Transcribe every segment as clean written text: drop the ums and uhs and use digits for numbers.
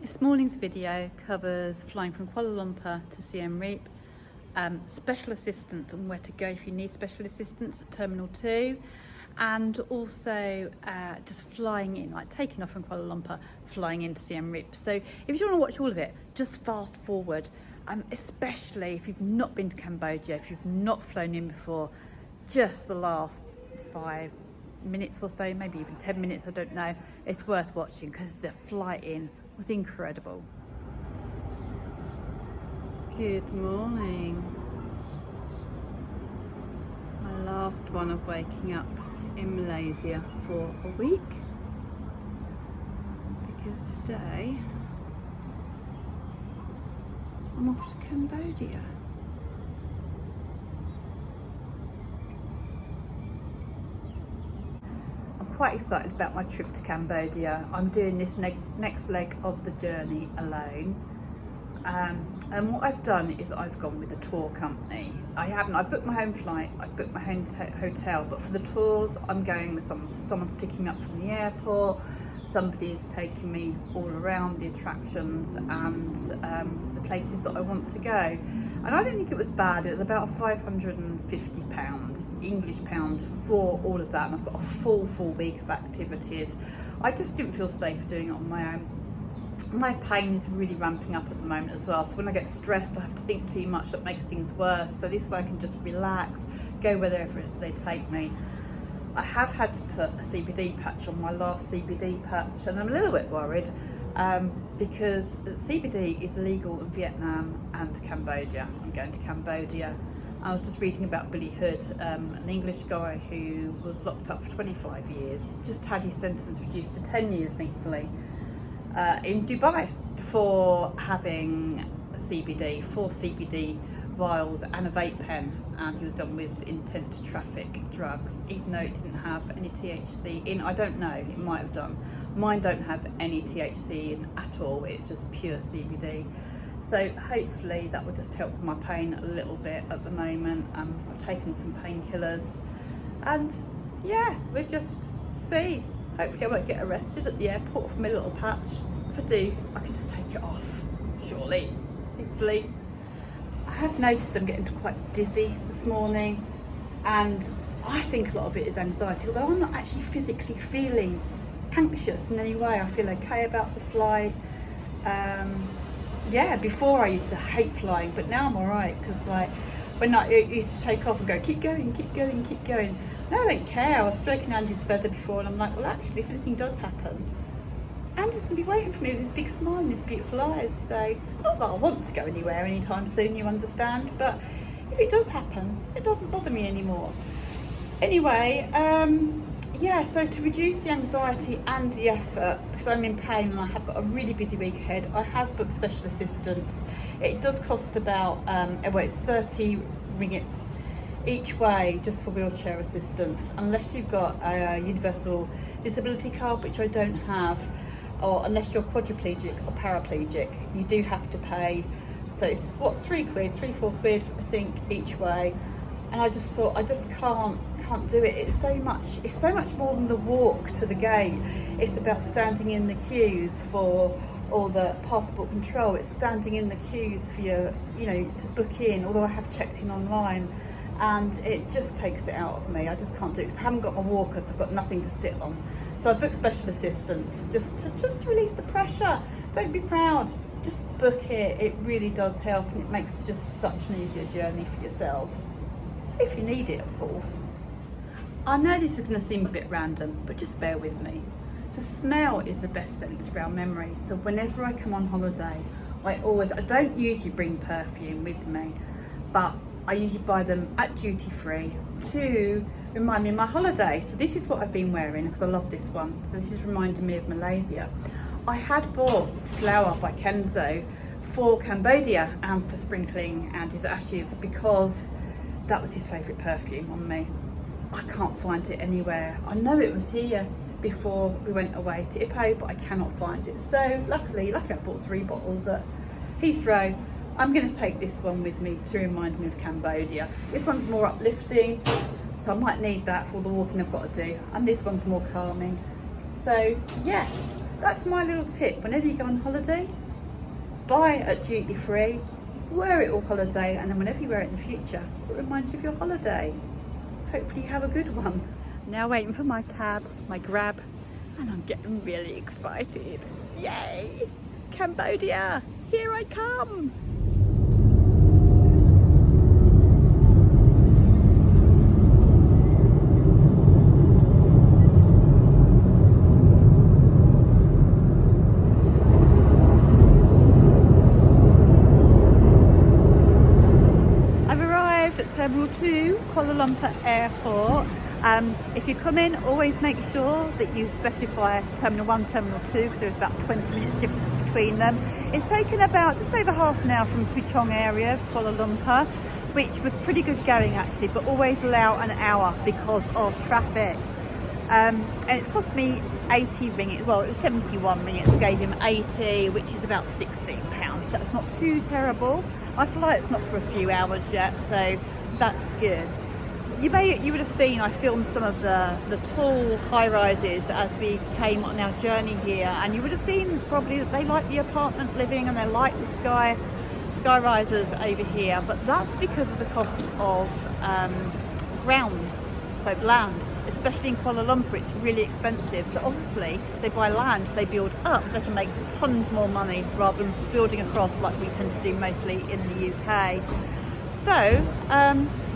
This morning's video covers flying from Kuala Lumpur to Siem Reap, special assistance on where to go if you need special assistance at Terminal 2, and also just flying in, like taking off from Kuala Lumpur, flying into Siem Reap. So if you want to watch all of it, just fast forward, especially if you've not been to Cambodia, if you've not flown in before, just the last 5 minutes or so, maybe even 10 minutes, I don't know. It's worth watching because the flight in was incredible. Good morning. My last one of waking up in Malaysia for a week, because today I'm off to Cambodia. Quite excited about my trip to Cambodia. I'm doing this next leg of the journey alone, and what I've done is I've gone with a tour company. I've booked my own flight, I've booked my own hotel, but for the tours I'm going with someone. So someone's picking me up from the airport, somebody's taking me all around the attractions and the places that I want to go. And I don't think it was bad. It was about £550 English pound for all of that, and I've got a full week of activities. I just didn't feel safe doing it on my own. My pain is really ramping up at the moment as well, so when I get stressed I have to think too much. That makes things worse. So this way I can just relax, go wherever they take me. I have had to put a CBD patch on my last CBD patch, and I'm a little bit worried because CBD is illegal in Vietnam and Cambodia. I'm going to Cambodia. I was just reading about Billy Hood, an English guy who was locked up for 25 years, just had his sentence reduced to 10 years, thankfully, in Dubai for having CBD, 4 CBD vials and a vape pen, and he was done with intent to traffic drugs, even though it didn't have any THC in. I don't know, it might have done. Mine don't have any THC in at all, it's just pure CBD. So hopefully that will just help with my pain a little bit at the moment. I've taken some painkillers, and yeah, we'll just see. Hopefully I won't get arrested at the airport for my little patch. If I do, I can just take it off, surely, hopefully. I have noticed I'm getting quite dizzy this morning, and I think a lot of it is anxiety, although I'm not actually physically feeling anxious in any way. I feel okay about the flight. Yeah, before I used to hate flying, but now I'm alright, because like when I used to take off and go, keep going, keep going, keep going. Now I don't care. I was stroking Andy's feather before, and I'm like, well, actually, if anything does happen, Andy's going to be waiting for me with his big smile and his beautiful eyes. So, not that I want to go anywhere anytime soon, you understand, but if it does happen, it doesn't bother me anymore. Anyway, yeah, so to reduce the anxiety and the effort, because I'm in pain and I have got a really busy week ahead, I have booked special assistance. It does cost about, well, it's 30 ringgits each way just for wheelchair assistance, unless you've got a universal disability card, which I don't have, or unless you're quadriplegic or paraplegic, you do have to pay. So it's what, £3, £4 I think each way. And I just thought, I just can't do it. It's so much more than the walk to the gate. It's about standing in the queues for all the passport control. It's standing in the queues for your, to book in, although I have checked in online, and it just takes it out of me. I just can't do it because I haven't got my walker, so I've got nothing to sit on. So I booked special assistance just to relieve the pressure. Don't be proud, just book it. It really does help, and it makes just such an easier journey for yourselves. If you need it, of course. I know this is going to seem a bit random, but just bear with me. So smell is the best sense for our memory. So whenever I come on holiday, I don't usually bring perfume with me, but I usually buy them at duty free to remind me of my holiday. So this is what I've been wearing because I love this one. So this is reminding me of Malaysia. I had bought Flower by Kenzo for Cambodia and for sprinkling Andy's ashes, because that was his favourite perfume on me. I can't find it anywhere. I know it was here before we went away to Ipoh, but I cannot find it. So luckily I bought 3 bottles at Heathrow. I'm going to take this one with me to remind me of Cambodia. This one's more uplifting, so I might need that for all the walking I've got to do. And this one's more calming. So yes, that's my little tip. Whenever you go on holiday, buy at duty free, wear it all holiday, and then whenever you wear it in the future, it reminds you of your holiday. Hopefully you have a good one. Now waiting for my cab, my grab, and I'm getting really excited. Yay! Cambodia, here I come! Terminal 2, Kuala Lumpur Airport. If you come in, always make sure that you specify Terminal 1, Terminal 2, because there's about 20 minutes difference between them. It's taken about just over half an hour from Puchong area of Kuala Lumpur, which was pretty good going actually, but always allow an hour because of traffic. And it's cost me 80 ringgit, well it was 71 ringgit, I gave him 80, which is about £16. That's not too terrible. My flight's not for a few hours yet, so that's good. You would have seen I filmed some of the tall high-rises as we came on our journey here, and you would have seen probably that they like the apartment living and they like the sky rises over here, but that's because of the cost of ground, so land. Especially in Kuala Lumpur, it's really expensive. So obviously, they buy land, they build up, they can make tons more money rather than building across like we tend to do mostly in the UK. So,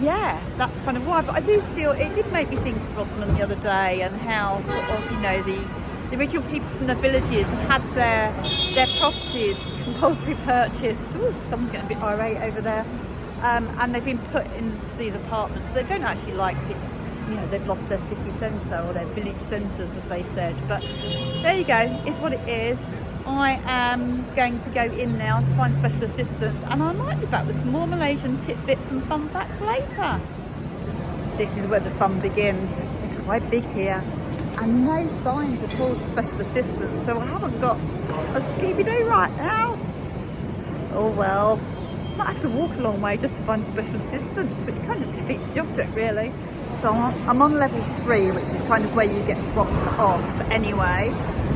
yeah, that's kind of why. But I do still, it did make me think of Osman the other day and how sort of, you know, the original people from the villages had their properties compulsory purchased. Ooh, someone's getting a bit irate over there. And they've been put into these apartments. They don't actually like it. You know, they've lost their city centre or their village centres, as they said. But there you go, it's what it is. I am going to go in now to find special assistance, and I might be back with some more Malaysian tidbits and fun facts later. This is where the fun begins. It's quite big here, and no signs at all of special assistance, so I haven't got a Scooby-Doo right now. Oh well, might have to walk a long way just to find special assistance, which kind of defeats the object really. So I'm on level 3, which is kind of where you get dropped off anyway.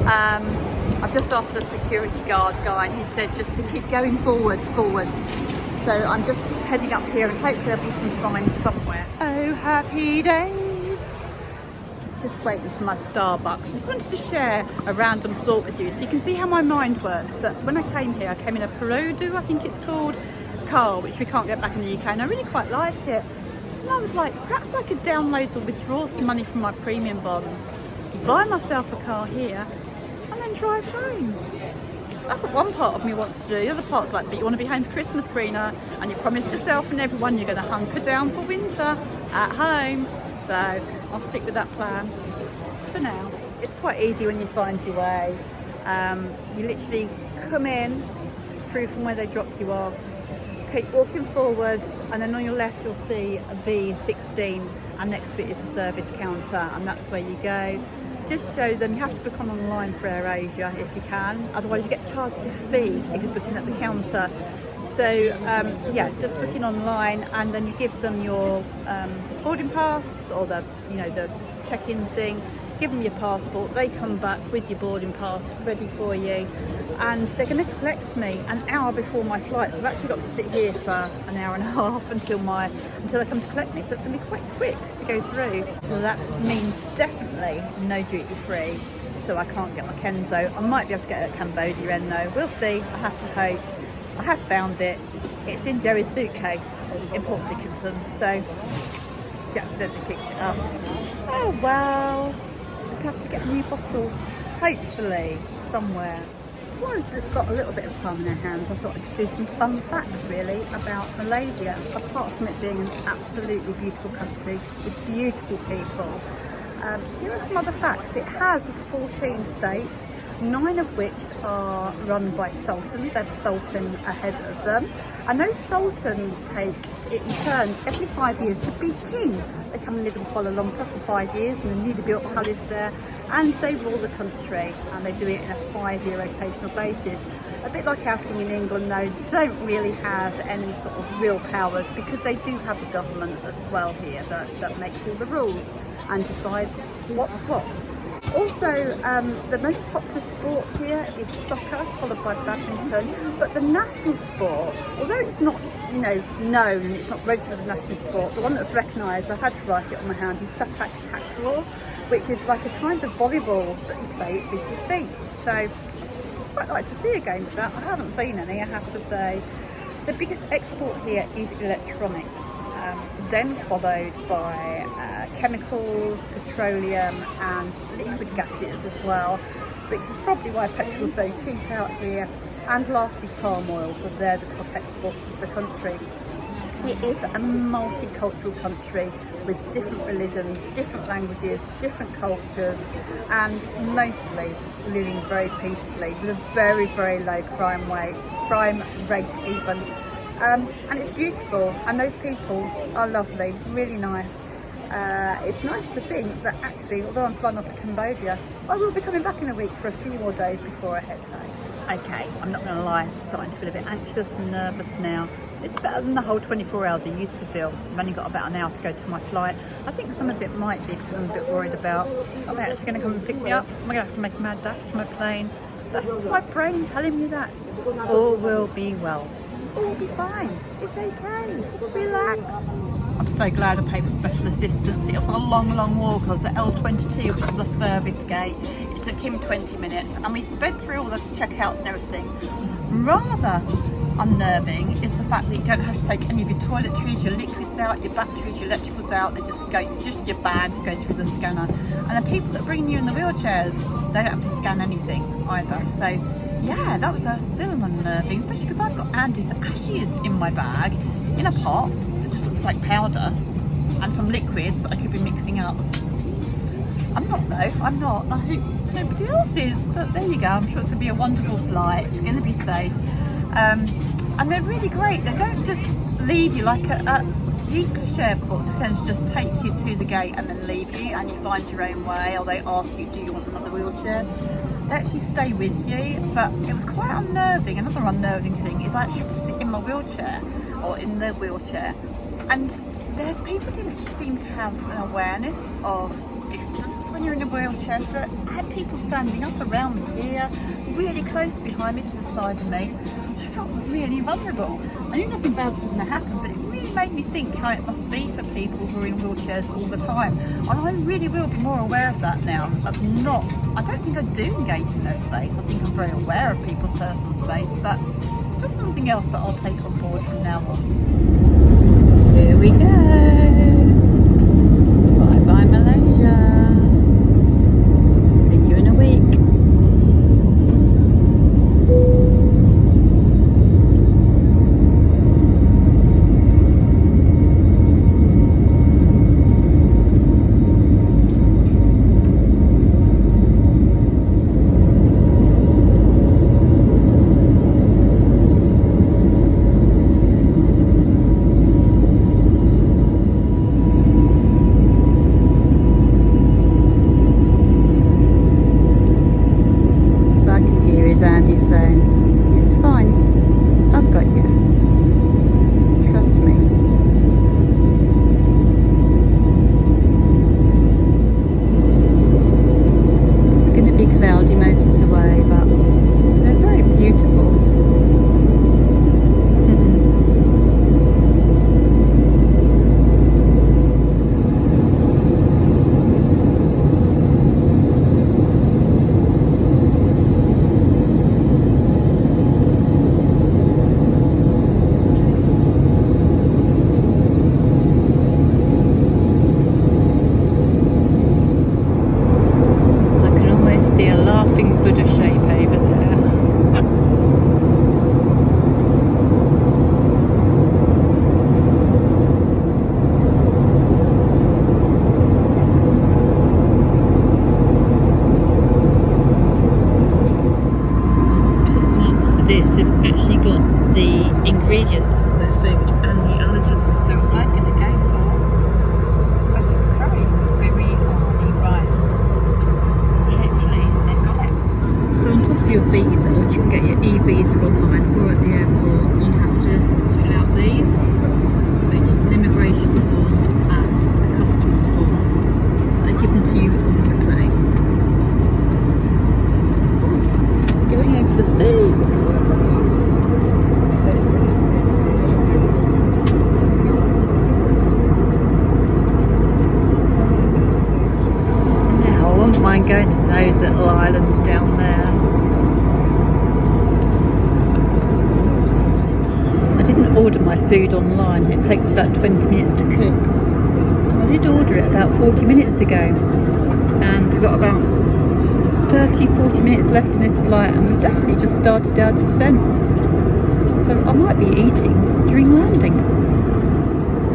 I've just asked a security guard guy and he said just to keep going forwards. So I'm just heading up here and hopefully there'll be some signs somewhere. Oh, happy days. Just waiting for my Starbucks. I just wanted to share a random thought with you so you can see how my mind works. That when I came here, I came in a Perodu, I think it's called, car, which we can't get back in the UK, and I really quite like it. And I was like, perhaps I could download or withdraw some money from my premium bonds, buy myself a car here, and then drive home. That's what one part of me wants to do. The other part's like, but you want to be home for Christmas, Greener, and you promised yourself and everyone you're going to hunker down for winter at home. So I'll stick with that plan for now. It's quite easy when you find your way. You literally come in through from where they drop you off, keep walking forwards, and then on your left you'll see a V16, and next to it is a service counter, and that's where you go. Just show them, you have to book online for AirAsia if you can, otherwise you get charged a fee if you're booking at the counter. So yeah, just booking online, and then you give them your boarding pass or the check-in thing. Give them your passport, they come back with your boarding pass ready for you, and they're going to collect me an hour before my flight, so I've actually got to sit here for an hour and a half until they come to collect me, so it's going to be quite quick to go through. So that means definitely no duty free, so I can't get my Kenzo. I might be able to get it at Cambodia end though, we'll see, I have to hope. I have found it, it's in Jerry's suitcase in Port Dickinson, so she accidentally picked it up. Oh well. Have to get a new bottle, hopefully, somewhere. So while we've got a little bit of time in our hands, I thought I'd just do some fun facts really about Malaysia, apart from it being an absolutely beautiful country with beautiful people. Here are some other facts. It has 14 states, 9 of which are run by sultans. They have a sultan ahead of them, and those sultans take it in turns every 5 years to be king. They come and live in Kuala Lumpur for 5 years in the newly built palace there, and they rule the country, and they do it in a 5-year rotational basis. A bit like our king in England though, don't really have any sort of real powers, because they do have a government as well here that makes all the rules and decides what's what. Also, the most popular sport here is soccer, followed by badminton. But the national sport, although it's not, you know, known and it's not registered as a national sport, the one that's recognised, I've had to write it on my hand, is sepak takraw, which is like a kind of volleyball that you play with your feet. So I'd quite like to see a game of that. I haven't seen any, I have to say. The biggest export here is electronics, then followed by chemicals, petroleum and liquid gases as well, which is probably why petrol's so cheap out here. And lastly, palm oil, so they're the top exports of the country. It is a multicultural country with different religions, different languages, different cultures, and mostly living very peacefully with a very, very low crime rate even. And it's beautiful, and those people are lovely, really nice. It's nice to think that actually, although I'm flying off to Cambodia, I will be coming back in a week for a few more days before I head home. Okay, I'm not going to lie, I'm starting to feel a bit anxious and nervous now. It's better than the whole 24 hours I used to feel. I've only got about an hour to go to my flight. I think some of it might be because I'm a bit worried about, are they actually going to come and pick me up? Am I going to have to make a mad dash to my plane? That's my brain telling me that. All will be well. All will be fine. It's okay. Relax. I'm so glad I paid for special assistance. It was a long, long walk. I was at L22, which is the furthest gate. It took him 20 minutes and we sped through all the checkouts and everything. Rather unnerving is the fact that you don't have to take any of your toiletries, your liquids out, your batteries, your electricals out. They just your bags go through the scanner. And the people that bring you in the wheelchairs, they don't have to scan anything either. So yeah, that was a little unnerving, especially because I've got Andy's ashes in my bag in a pot. It just looks like powder and some liquids that I could be mixing up. I'm not though, I'm not. I hope nobody else is, but there you go. I'm sure it's going to be a wonderful flight. It's going to be safe. And they're really great. They don't just leave you like at English airports. They tend to just take you to the gate and then leave you and you find your own way, or they ask you, do you want another wheelchair? They actually stay with you, but it was quite unnerving. Another unnerving thing is I actually had to sit in my wheelchair, or in the wheelchair, and the people didn't seem to have an awareness of distance when you're in a wheelchair. So I had people standing up around me here, really close behind me to the side of me. I felt really vulnerable. I knew nothing bad was going to happen, but it really made me think how it must be for people who are in wheelchairs all the time. And I really will be more aware of that now. I don't think I do engage in their space. I think I'm very aware of people's personal space, but just something else that I'll take on board from now on. Here we go. Bye bye Malaysia. See you in a week. Andy saying, it's fine, I've got you, trust me. It's going to be cloudy most of the way, but they're very beautiful. Buddha shape over there. Top marks for this have actually got the ingredients for their food and the allergens, so I'm going to go for vegetable curry with biryani rice. So on top of your visa, which you can get your e-visa online or at the airport, you have to fill out these, which is an immigration form and a customs form. They give them to you on the plane. order my food online. It takes about 20 minutes to cook. I did order it about 40 minutes ago, and we've got about 30-40 minutes left in this flight, and we've definitely just started our descent. So I might be eating during landing.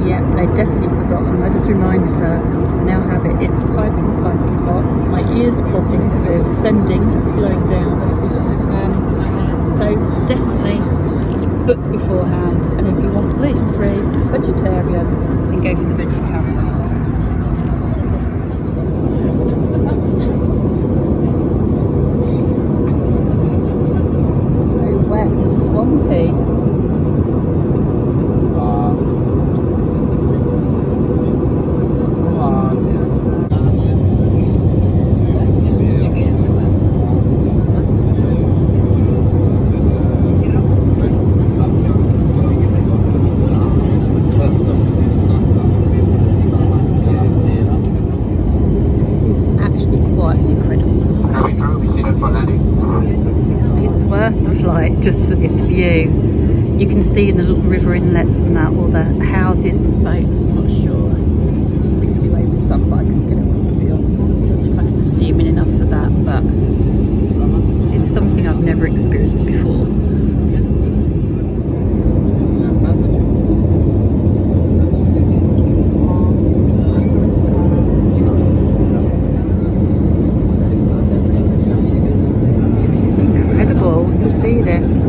Yeah, they've definitely forgotten. I just reminded her. I now have it. It's piping hot. My ears are popping because they're descending and slowing down. So definitely book beforehand, and if you want gluten-free, vegetarian, then go for the veggie curry. So wet and swampy. Just for this view. You can see in the little river inlets and that, all the houses and boats. I'm not sure. It flew over some, but I couldn't get it on film. I don't know if I can zoom in enough for that, but it's something I've never experienced before. It's incredible to see this.